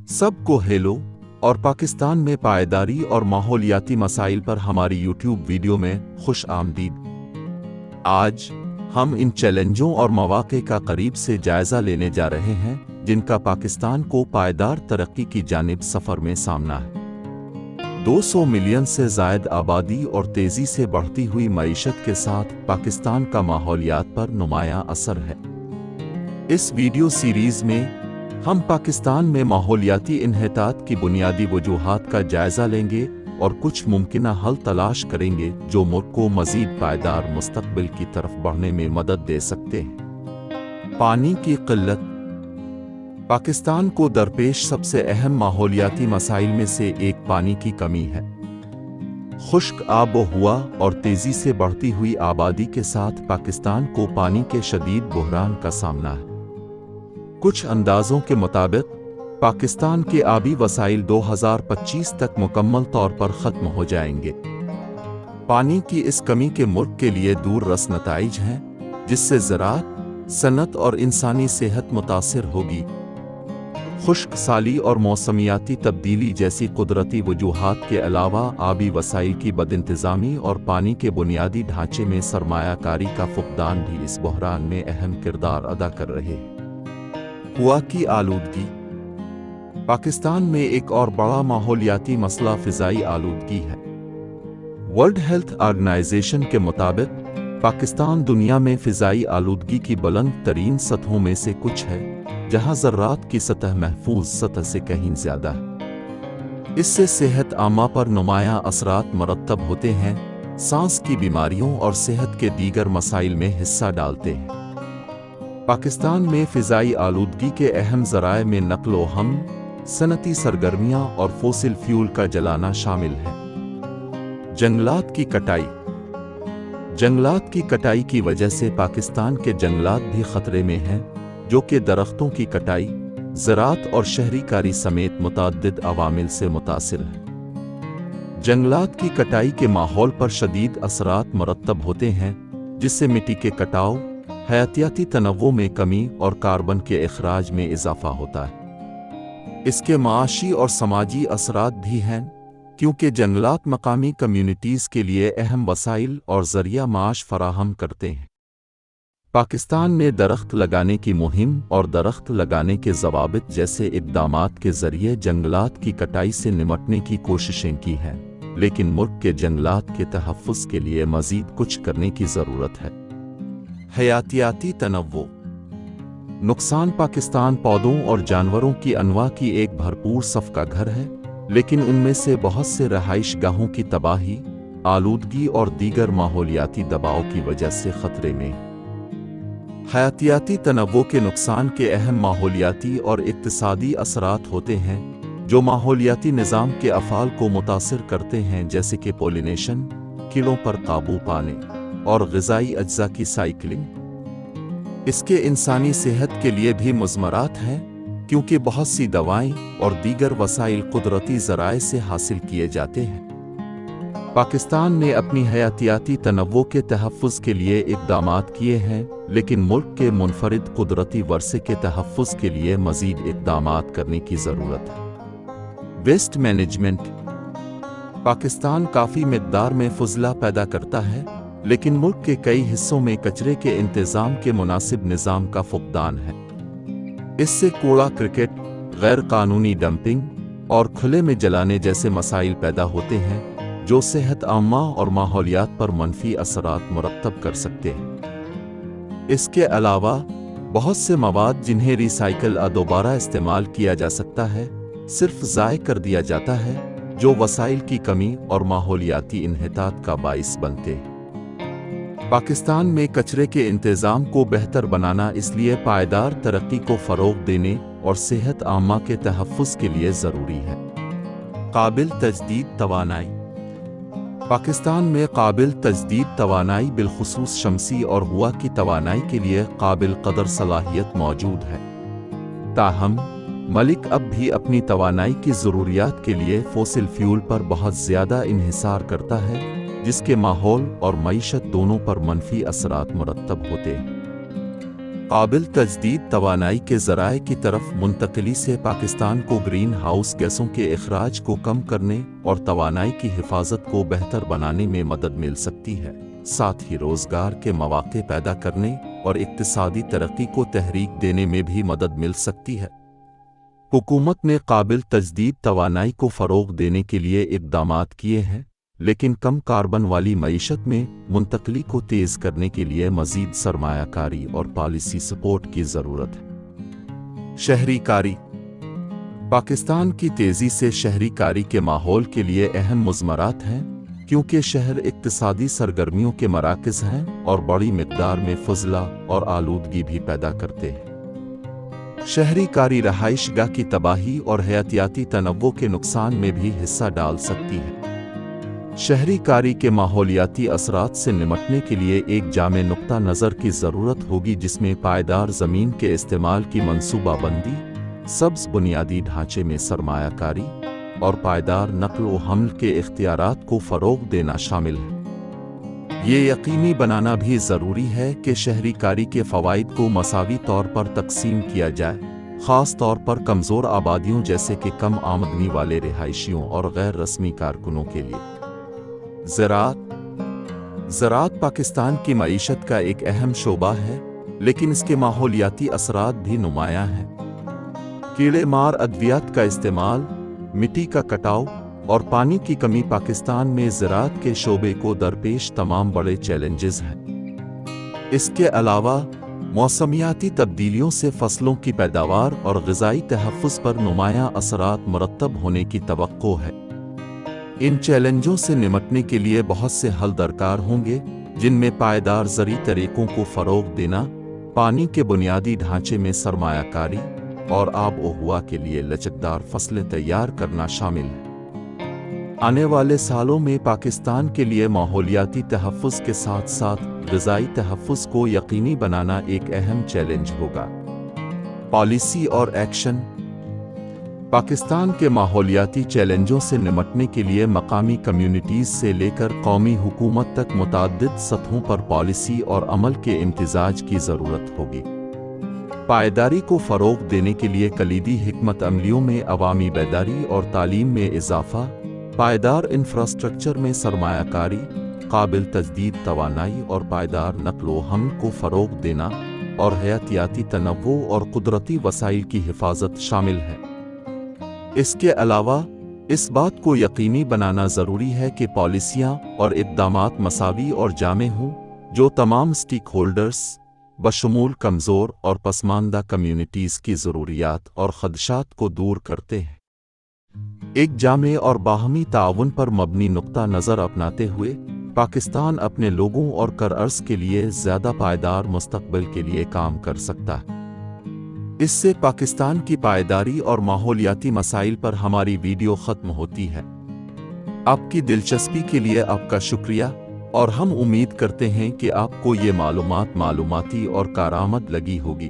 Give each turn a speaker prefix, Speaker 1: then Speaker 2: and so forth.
Speaker 1: سب کو ہیلو اور پاکستان میں پائیداری اور ماحولیاتی مسائل پر ہماری یوٹیوب ویڈیو میں خوش آمدید۔ آج ہم ان چیلنجوں اور مواقع کا قریب سے جائزہ لینے جا رہے ہیں جن کا پاکستان کو پائیدار ترقی کی جانب سفر میں سامنا ہے۔ 200 ملین سے زائد آبادی اور تیزی سے بڑھتی ہوئی معیشت کے ساتھ پاکستان کا ماحولیات پر نمایاں اثر ہے۔ اس ویڈیو سیریز میں ہم پاکستان میں ماحولیاتی انحطاط کی بنیادی وجوہات کا جائزہ لیں گے اور کچھ ممکنہ حل تلاش کریں گے جو ملک کو مزید پائیدار مستقبل کی طرف بڑھنے میں مدد دے سکتے ہیں۔ پانی کی قلت پاکستان کو درپیش سب سے اہم ماحولیاتی مسائل میں سے ایک پانی کی کمی ہے۔ خشک آب و ہوا اور تیزی سے بڑھتی ہوئی آبادی کے ساتھ پاکستان کو پانی کے شدید بحران کا سامنا ہے۔ کچھ اندازوں کے مطابق پاکستان کے آبی وسائل 2025 تک مکمل طور پر ختم ہو جائیں گے۔ پانی کی اس کمی کے ملک کے لیے دور رس نتائج ہیں جس سے زراعت، صنعت اور انسانی صحت متاثر ہوگی۔ خشک سالی اور موسمیاتی تبدیلی جیسی قدرتی وجوہات کے علاوہ آبی وسائل کی بدانتظامی اور پانی کے بنیادی ڈھانچے میں سرمایہ کاری کا فقدان بھی اس بحران میں اہم کردار ادا کر رہے ہیں۔ ہوا کی آلودگی پاکستان میں ایک اور بڑا ماحولیاتی مسئلہ فضائی آلودگی ہے۔ ورلڈ ہیلتھ آرگنائزیشن کے مطابق پاکستان دنیا میں فضائی آلودگی کی بلند ترین سطحوں میں سے کچھ ہے، جہاں ذرات کی سطح محفوظ سطح سے کہیں زیادہ ہے۔ اس سے صحت عامہ پر نمایاں اثرات مرتب ہوتے ہیں، سانس کی بیماریوں اور صحت کے دیگر مسائل میں حصہ ڈالتے ہیں۔ پاکستان میں فضائی آلودگی کے اہم ذرائع میں نقل و حمل، صنعتی سرگرمیاں اور فوسل فیول کا جلانا شامل ہے۔ جنگلات کی کٹائی جنگلات کی کٹائی کی وجہ سے پاکستان کے جنگلات بھی خطرے میں ہیں، جو کہ درختوں کی کٹائی، زراعت اور شہری کاری سمیت متعدد عوامل سے متاثر ہے۔ جنگلات کی کٹائی کے ماحول پر شدید اثرات مرتب ہوتے ہیں، جس سے مٹی کے کٹاؤ، حیاتیاتی تنوع میں کمی اور کاربن کے اخراج میں اضافہ ہوتا ہے۔ اس کے معاشی اور سماجی اثرات بھی ہیں، کیونکہ جنگلات مقامی کمیونٹیز کے لیے اہم وسائل اور ذریعہ معاش فراہم کرتے ہیں۔ پاکستان میں درخت لگانے کی مہم اور درخت لگانے کے ضوابط جیسے اقدامات کے ذریعے جنگلات کی کٹائی سے نمٹنے کی کوششیں کی ہیں، لیکن ملک کے جنگلات کے تحفظ کے لیے مزید کچھ کرنے کی ضرورت ہے۔ حیاتیاتی تنوع نقصان پاکستان پودوں اور جانوروں کی انواع کی ایک بھرپور صف کا گھر ہے، لیکن ان میں سے بہت سے رہائش گاہوں کی تباہی، آلودگی اور دیگر ماحولیاتی دباؤ کی وجہ سے خطرے میں ہیں۔ حیاتیاتی تنوع کے نقصان کے اہم ماحولیاتی اور اقتصادی اثرات ہوتے ہیں جو ماحولیاتی نظام کے افعال کو متاثر کرتے ہیں، جیسے کہ پولینیشن، کیڑوں پر قابو پانے اور غذائی اجزاء کی سائیکلنگ۔ اس کے انسانی صحت کے لیے بھی مضمرات ہیں، کیونکہ بہت سی دوائیں اور دیگر وسائل قدرتی ذرائع سے حاصل کیے جاتے ہیں۔ پاکستان نے اپنی حیاتیاتی تنوع کے تحفظ کے لیے اقدامات کیے ہیں، لیکن ملک کے منفرد قدرتی ورثے کے تحفظ کے لیے مزید اقدامات کرنے کی ضرورت ہے۔ ویسٹ مینجمنٹ پاکستان کافی مقدار میں فضلہ پیدا کرتا ہے، لیکن ملک کے کئی حصوں میں کچرے کے انتظام کے مناسب نظام کا فقدان ہے۔ اس سے کوڑا کرکٹ، غیر قانونی ڈمپنگ اور کھلے میں جلانے جیسے مسائل پیدا ہوتے ہیں جو صحت عامہ اور ماحولیات پر منفی اثرات مرتب کر سکتے ہیں۔ اس کے علاوہ بہت سے مواد جنہیں ری سائیکل یا دوبارہ استعمال کیا جا سکتا ہے، صرف ضائع کر دیا جاتا ہے، جو وسائل کی کمی اور ماحولیاتی انحطاط کا باعث بنتے ہیں۔ پاکستان میں کچرے کے انتظام کو بہتر بنانا اس لیے پائیدار ترقی کو فروغ دینے اور صحت عامہ کے تحفظ کے لیے ضروری ہے۔ قابل تجدید توانائی پاکستان میں قابل تجدید توانائی بالخصوص شمسی اور ہوا کی توانائی کے لیے قابل قدر صلاحیت موجود ہے، تاہم ملک اب بھی اپنی توانائی کی ضروریات کے لیے فوسل فیول پر بہت زیادہ انحصار کرتا ہے، جس کے ماحول اور معیشت دونوں پر منفی اثرات مرتب ہوتے ہیں۔ قابل تجدید توانائی کے ذرائع کی طرف منتقلی سے پاکستان کو گرین ہاؤس گیسوں کے اخراج کو کم کرنے اور توانائی کی حفاظت کو بہتر بنانے میں مدد مل سکتی ہے، ساتھ ہی روزگار کے مواقع پیدا کرنے اور اقتصادی ترقی کو تحریک دینے میں بھی مدد مل سکتی ہے۔ حکومت نے قابل تجدید توانائی کو فروغ دینے کے لیے اقدامات کیے ہیں، لیکن کم کاربن والی معیشت میں منتقلی کو تیز کرنے کے لیے مزید سرمایہ کاری اور پالیسی سپورٹ کی ضرورت ہے۔ شہری کاری پاکستان کی تیزی سے شہری کاری کے ماحول کے لیے اہم مضمرات ہیں، کیونکہ شہر اقتصادی سرگرمیوں کے مراکز ہیں اور بڑی مقدار میں فضلہ اور آلودگی بھی پیدا کرتے ہیں۔ شہری کاری رہائش گاہ کی تباہی اور حیاتیاتی تنوع کے نقصان میں بھی حصہ ڈال سکتی ہے۔ شہری کاری کے ماحولیاتی اثرات سے نمٹنے کے لیے ایک جامع نقطہ نظر کی ضرورت ہوگی، جس میں پائیدار زمین کے استعمال کی منصوبہ بندی، سبز بنیادی ڈھانچے میں سرمایہ کاری اور پائیدار نقل و حمل کے اختیارات کو فروغ دینا شامل ہے۔ یہ یقینی بنانا بھی ضروری ہے کہ شہری کاری کے فوائد کو مساوی طور پر تقسیم کیا جائے، خاص طور پر کمزور آبادیوں جیسے کہ کم آمدنی والے رہائشیوں اور غیر رسمی کارکنوں کے لیے۔ زراعت پاکستان کی معیشت کا ایک اہم شعبہ ہے، لیکن اس کے ماحولیاتی اثرات بھی نمایاں ہیں۔ کیڑے مار ادویات کا استعمال، مٹی کا کٹاؤ اور پانی کی کمی پاکستان میں زراعت کے شعبے کو درپیش تمام بڑے چیلنجز ہیں۔ اس کے علاوہ موسمیاتی تبدیلیوں سے فصلوں کی پیداوار اور غذائی تحفظ پر نمایاں اثرات مرتب ہونے کی توقع ہے۔ ان چیلنجوں سے نمٹنے کے لیے بہت سے حل درکار ہوں گے، جن میں پائیدار زرعی طریقوں کو فروغ دینا، پانی کے بنیادی ڈھانچے میں سرمایہ کاری اور آب و ہوا کے لیے لچکدار فصلیں تیار کرنا شامل ہے۔ آنے والے سالوں میں پاکستان کے لیے ماحولیاتی تحفظ کے ساتھ ساتھ غذائی تحفظ کو یقینی بنانا ایک اہم چیلنج ہوگا۔ پالیسی اور ایکشن پاکستان کے ماحولیاتی چیلنجوں سے نمٹنے کے لیے مقامی کمیونٹیز سے لے کر قومی حکومت تک متعدد سطحوں پر پالیسی اور عمل کے امتزاج کی ضرورت ہوگی۔ پائیداری کو فروغ دینے کے لیے کلیدی حکمت عملیوں میں عوامی بیداری اور تعلیم میں اضافہ، پائیدار انفراسٹرکچر میں سرمایہ کاری، قابل تجدید توانائی اور پائیدار نقل و حمل کو فروغ دینا، اور حیاتیاتی تنوع اور قدرتی وسائل کی حفاظت شامل ہے۔ اس کے علاوہ اس بات کو یقینی بنانا ضروری ہے کہ پالیسیاں اور اقدامات مساوی اور جامع ہوں، جو تمام سٹیک ہولڈرز بشمول کمزور اور پسماندہ کمیونٹیز کی ضروریات اور خدشات کو دور کرتے ہیں۔ ایک جامع اور باہمی تعاون پر مبنی نقطہ نظر اپناتے ہوئے پاکستان اپنے لوگوں اور کرارض کے لیے زیادہ پائیدار مستقبل کے لیے کام کر سکتا ہے۔ اس سے پاکستان کی پائیداری اور ماحولیاتی مسائل پر ہماری ویڈیو ختم ہوتی ہے۔ آپ کی دلچسپی کے لیے آپ کا شکریہ، اور ہم امید کرتے ہیں کہ آپ کو یہ معلوماتی اور کارآمد لگی ہوگی۔